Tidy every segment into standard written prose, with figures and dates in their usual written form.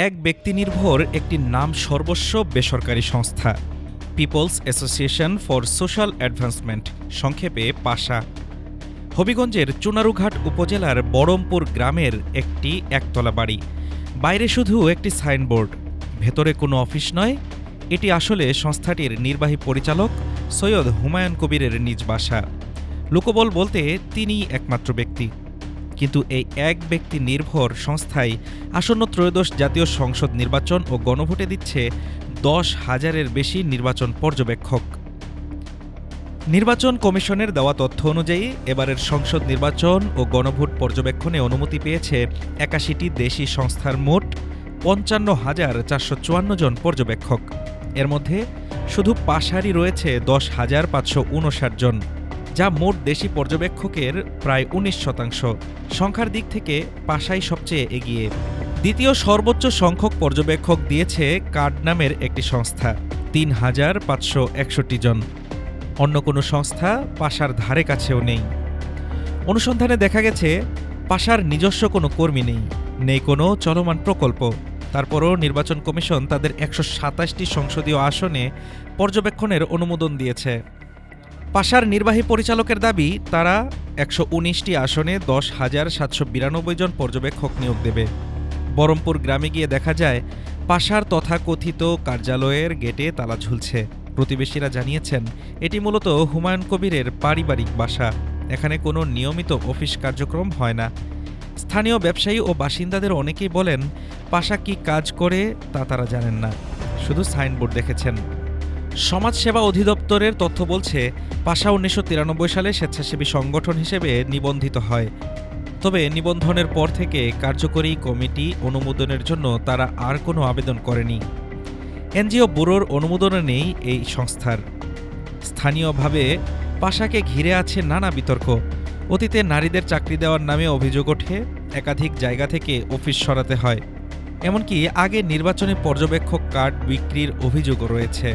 এক ব্যক্তিনির্ভর একটি নাম সর্বস্ব বেসরকারি সংস্থা people's association for social advancement, সংক্ষেপে পাশা। হবিগঞ্জের চুনারুঘাট উপজেলার বড়মপুর গ্রামের একটি একতলা বাড়ি। বাইরে শুধু একটি সাইনবোর্ড, ভেতরে কোনো অফিস নয়। এটি আসলে সংস্থাটির নির্বাহী পরিচালক সৈয়দ হুমায়ুন কবিরের নিজ বাসা। লোকবল বলতে তিনিই একমাত্র ব্যক্তি। কিন্তু এই এক ব্যক্তি নির্ভর সংস্থায় আসন্ন ত্রয়োদশ জাতীয় সংসদ নির্বাচন ও গণভোটে দিচ্ছে 10,000-এর বেশি নির্বাচন পর্যবেক্ষক। নির্বাচন কমিশনের দেওয়া তথ্য অনুযায়ী এবারের সংসদ নির্বাচন ও গণভোট পর্যবেক্ষণে অনুমতি পেয়েছে 81টি দেশি সংস্থার মোট 55,454 জন পর্যবেক্ষক। এর মধ্যে শুধু পাশারই রয়েছে 10,559 জন, যা মোট দেশি পর্যবেক্ষকের প্রায় 19%। সংখ্যার দিক থেকে পাশাই সবচেয়ে এগিয়ে। দ্বিতীয় সর্বোচ্চ সংখ্যক পর্যবেক্ষক দিয়েছে কার্ড নামের একটি সংস্থা, 3,561 জন। অন্য কোনো সংস্থা পাশার ধারে কাছেও নেই। অনুসন্ধানে দেখা গেছে পাশার নিজস্ব কোনো কর্মী নেই কোনো চলমান প্রকল্প। তারপরও নির্বাচন কমিশন তাদের 127টি সংসদীয় আসনে পর্যবেক্ষণের অনুমোদন দিয়েছে। পাশার নির্বাহী পরিচালকের দাবি, তারা 119টি আসনে 10,792 জন পর্যবেক্ষক নিয়োগ দেবে। বরমপুর গ্রামে গিয়ে দেখা যায় পাশার তথাকথিত কার্যালয়ের গেটে তালা ঝুলছে। প্রতিবেশীরা জানিয়েছেন এটি মূলত হুমায়ুন কবিরের পারিবারিক বাসা। এখানে কোনো নিয়মিত অফিস কার্যক্রম হয় না। স্থানীয় ব্যবসায়ী ও বাসিন্দাদের অনেকেই বলেন পাশা কি কাজ করে তা তারা জানেন না, শুধু সাইনবোর্ড দেখেছেন। সমাজসেবা অধিদপ্তরের তথ্য বলছে পাশা 1993 সালে স্বেচ্ছাসেবী সংগঠন হিসেবে নিবন্ধিত হয়। তবে নিবন্ধনের পর থেকে কার্যকরী কমিটি অনুমোদনের জন্য তারা আর কোনো আবেদন করেনি। এনজিও ব্যুরোর অনুমোদনে নেই এই সংস্থার। স্থানীয়ভাবে পাশাকে ঘিরে আছে নানা বিতর্ক। অতীতে নারীদের চাকরি দেওয়ার নামে অভিযোগ ওঠে, একাধিক জায়গা থেকে অফিস সরাতে হয়। এমনকি আগে নির্বাচনে পর্যবেক্ষক কার্ড বিক্রির অভিযোগও রয়েছে।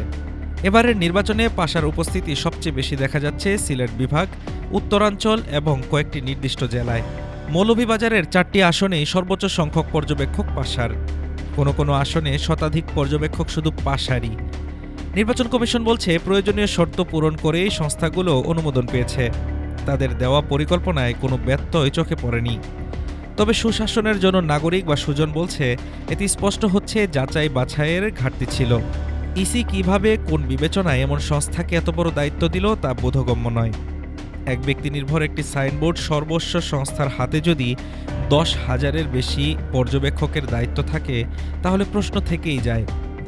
এবারের নির্বাচনে পাশার উপস্থিতি সবচেয়ে বেশি দেখা যাচ্ছে সিলেট বিভাগ, উত্তরাঞ্চল এবং কয়েকটি নির্দিষ্ট জেলায়। মৌলভীবাজারের 4টি আসনেই সর্বোচ্চ সংখ্যক পর্যবেক্ষক পাশার। কোনো আসনে শতাধিক পর্যবেক্ষক শুধু পাশারই। নির্বাচন কমিশন বলছে প্রয়োজনীয় শর্ত পূরণ করেই সংস্থাগুলো অনুমোদন পেয়েছে। তাদের দেওয়া পরিকল্পনায় কোনো ব্যত্যয় চোখে পড়েনি। তবে সুশাসনের জন্য নাগরিক বা সুজন বলছে এতে স্পষ্ট হচ্ছে যাচাই বাছাইয়ের ঘাটতি ছিল। ইসি কিভাবে কোন বিবেচনায় এমন সংস্থাকে এত বড় দায়িত্ব দিল তা বোধগম্য নয়। এক ব্যক্তি নির্ভর একটি সাইনবোর্ড সর্বস্ব সংস্থার হাতে যদি 10,000-এর বেশি পর্যবেক্ষকের দায়িত্ব থাকে, তাহলে প্রশ্ন থেকেই যায়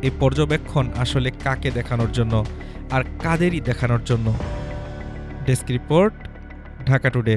এই পর্যবেক্ষণ আসলে কাকে দেখানোর জন্য আর কাদেরই দেখানোর জন্য। Desk report, Dhaka today.